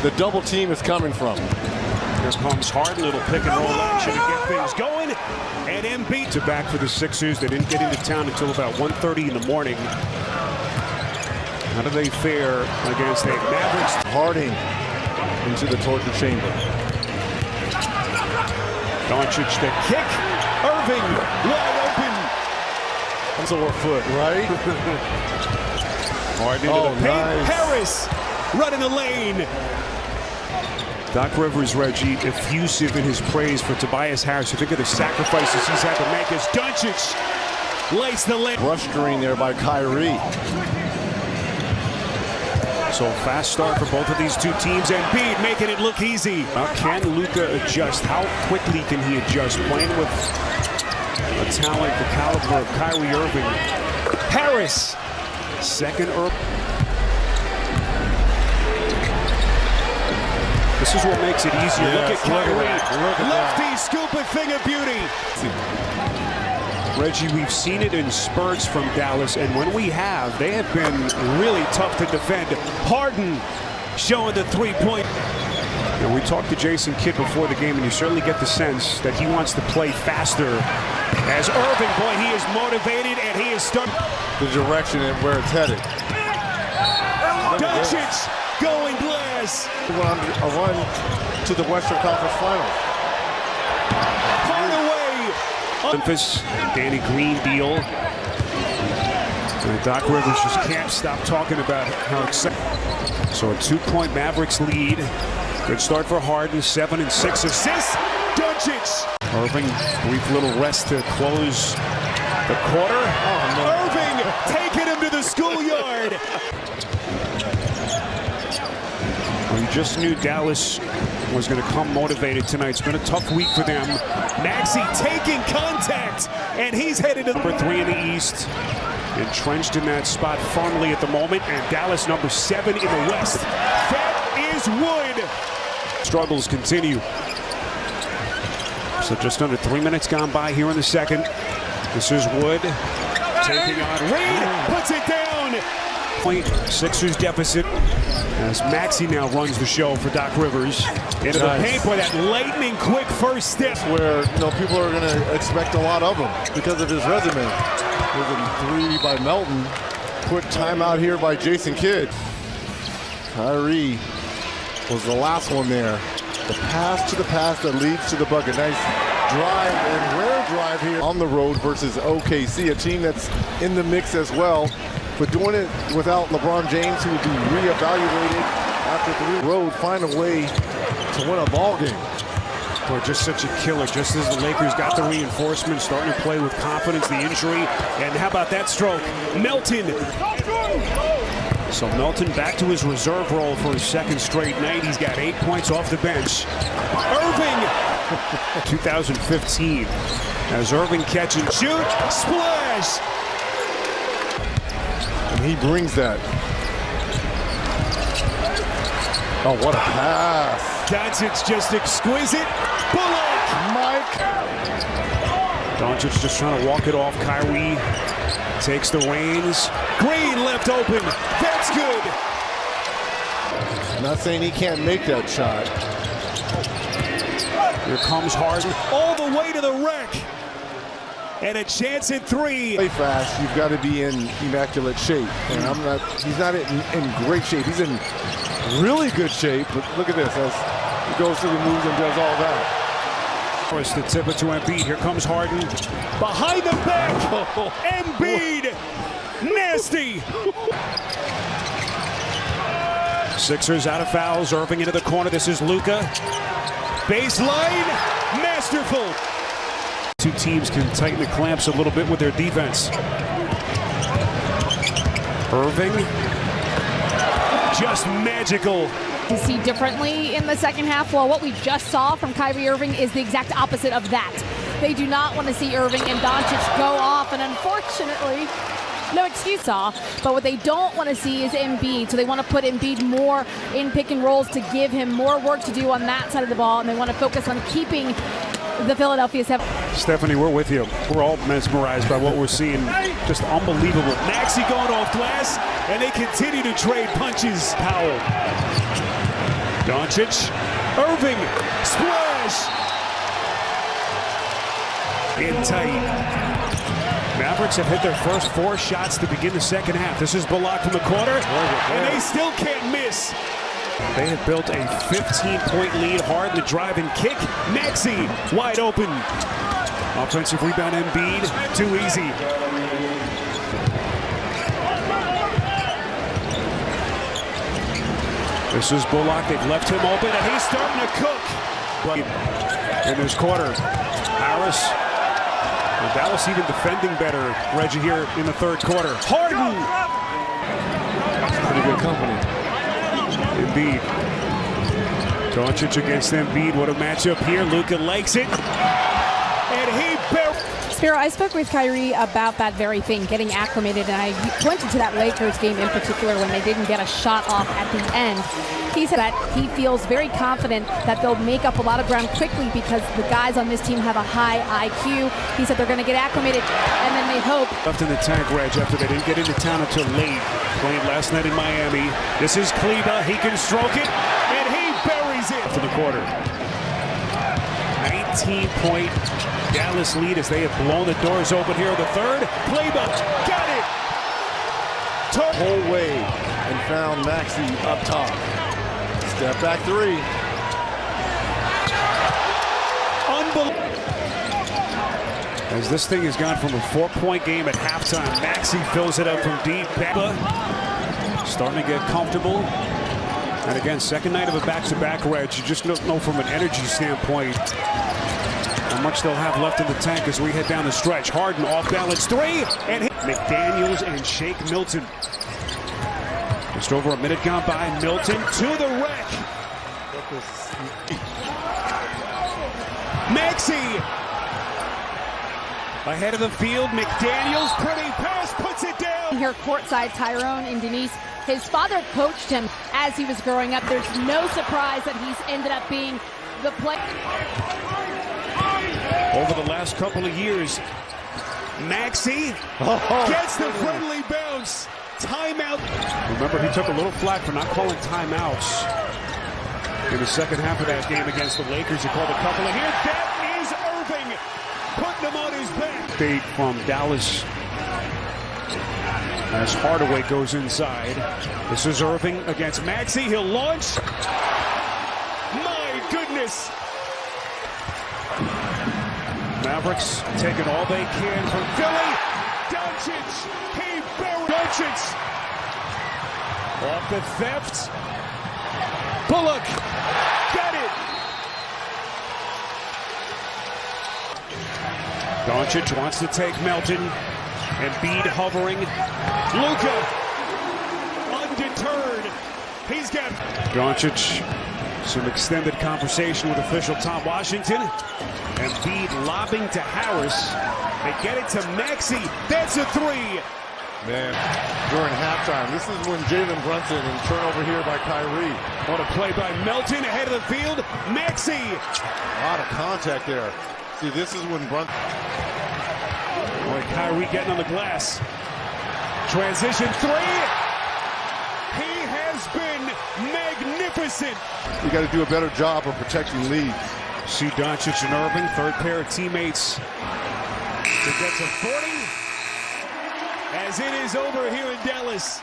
the double team is coming from. Here comes Harden, little pick and roll action to get things going. And Embiid to back for the Sixers. They didn't get into town until about 1:30 in the morning. How do they fare against the Mavericks? Harding into the torture chamber. Doncic the kick. Irving wide open. Sore foot, right? Harden into the paint. Nice. Harris running the lane. Doc Rivers, Reggie, effusive in his praise for Tobias Harris. You think of the sacrifices he's had to make as Doncic lays the lane. Rush screen there by Kyrie. So fast start for both of these two teams. Embiid making it look easy. Now can Luka adjust? How quickly can he adjust? Playing with a talent the caliber of Kyrie Irving. Harris, second This is what makes it easier. Yes, look at Kyrie. Look at Lefty scoop a thing of beauty. Reggie, we've seen it in spurts from Dallas, and when we have, they have been really tough to defend. Harden showing the three-point. We talked to Jason Kidd before the game, and you certainly get the sense that he wants to play faster. As Irving, boy, he is motivated, and he is stuck. The direction and where it's headed. Doncic going glass. A run to the Western Conference Finals. Memphis, Danny Green deal. And Doc Rivers just can't stop talking about how exciting. So a 2-point Mavericks lead. Good start for Harden, 7 and 6 assists. Doncic. Irving, brief little rest to close the quarter. Oh, no. Irving taking him to the schoolyard. We just knew Dallas was going to come motivated tonight. It's been a tough week for them. Maxey taking contact, and he's headed to number 3 in the East. Entrenched in that spot firmly at the moment, and Dallas number 7 in the West. That is Wood. Struggles continue. So just under 3 minutes gone by here in the second. This is Wood taking on Reed, puts it down. Sixers deficit as Maxey now runs the show for Doc Rivers. Into the paint for that lightning quick first step. Where people are going to expect a lot of him because of his resume. There's a 3 by Melton. Quick timeout here by Jason Kidd. Kyrie was the last one there. The pass to the pass that leads to the bucket. Nice drive and rare drive here on the road versus OKC, a team that's in the mix as well. But doing it without LeBron James, who would be reevaluated after the road, find a way to win a ball game. Boy, just such a killer. Just as the Lakers got the reinforcement, starting to play with confidence, the injury. And how about that stroke? Melton. So Melton back to his reserve role for his second straight night. He's got 8 points off the bench. Irving, 2015. As Irving catch and shoot, splash. And he brings that. Oh, what a pass. Doncic just exquisite. Bullock. Mike. Doncic just trying to walk it off. Kyrie takes the reins. Green left open. That's good. Not saying he can't make that shot. Here comes Harden all the way to the rack. And a chance at 3. Play fast, you've got to be in immaculate shape. And he's not in great shape. He's in really good shape, but look at this as he goes through the moves and does all that. First to tip it to Embiid. Here comes Harden. Behind the back. Embiid. Nasty. Sixers out of fouls. Irving into the corner. This is Luka. Baseline. Masterful. Two teams can tighten the clamps a little bit with their defense. Irving, just magical. To see differently in the second half. Well, what we just saw from Kyrie Irving is the exact opposite of that. They do not want to see Irving and Doncic go off, and unfortunately, no excuse off. But what they don't want to see is Embiid, so they want to put Embiid more in pick and rolls to give him more work to do on that side of the ball, and they want to focus on keeping the Philadelphia 7. Stephanie, we're with you. We're all mesmerized by what we're seeing. Just unbelievable. Maxey going off glass, and they continue to trade punches. Powell. Doncic, Irving, splash! In tight. Mavericks have hit their first 4 shots to begin the second half. This is Bullock from the corner, and they still can't miss. They have built a 15-point lead, hard to drive and kick. Maxey wide open. Offensive rebound, Embiid, too easy. This is Bullock, they've left him open, and he's starting to cook. In this quarter, Harris. And Dallas even defending better, Reggie, here in the third quarter. Harden! Pretty good company. Indeed. Doncic against Embiid. What a matchup here. Luka likes it. And he Spiro, I spoke with Kyrie about that very thing, getting acclimated, and I pointed to that Lakers game in particular when they didn't get a shot off at the end. He said that he feels very confident that they'll make up a lot of ground quickly because the guys on this team have a high IQ. He said they're going to get acclimated, and then they hope. Left in the tank, Reg, after they didn't get into town until late. Playing last night in Miami. This is Kleba. He can stroke it, and he buries it to the quarter. 19-point Dallas lead as they have blown the doors open here in the third. Kleba got it. Whole way and found Maxey up top. Step back 3. Unbelievable. As this thing has gone from a 4-point game at halftime, Maxey fills it up from deep. Starting to get comfortable. And again, second night of a back-to-back, Reg. You just don't know from an energy standpoint how much they'll have left in the tank as we head down the stretch. Harden off balance 3, and McDaniels and Shake Milton. Just over a minute gone by. Milton to the rack. Maxey ahead of the field. McDaniels, pretty pass, puts it down. Here courtside, Tyrone and Denise. His father coached him as he was growing up. There's no surprise that he's ended up being the player. Over the last couple of years, Maxey gets the friendly bounce. Timeout. Remember, he took a little flack for not calling timeouts in the second half of that game against the Lakers. He called a couple, and here that is Irving putting him on his back. Fade from Dallas as Hardaway goes inside. This is Irving against Maxey. He'll launch. My goodness. Mavericks taking all they can from Philly. Doncic. He buried Doncic. Off the theft. Bullock. Got it. Doncic wants to take Melton. Embiid hovering. Luka. Undeterred. He's got Doncic. Some extended conversation with official Tom Washington. Embiid lobbing to Harris. They get it to Maxey. That's a 3. Man, during halftime, this is when Jalen Brunson and turnover here by Kyrie. What a play by Melton ahead of the field. Maxey. A lot of contact there. See, this is when Brunson. Boy, Kyrie getting on the glass. Transition 3. He has been magnificent. You got to do a better job of protecting leads. See Doncic and Irving, third pair of teammates to get to 40. As it is over here in Dallas.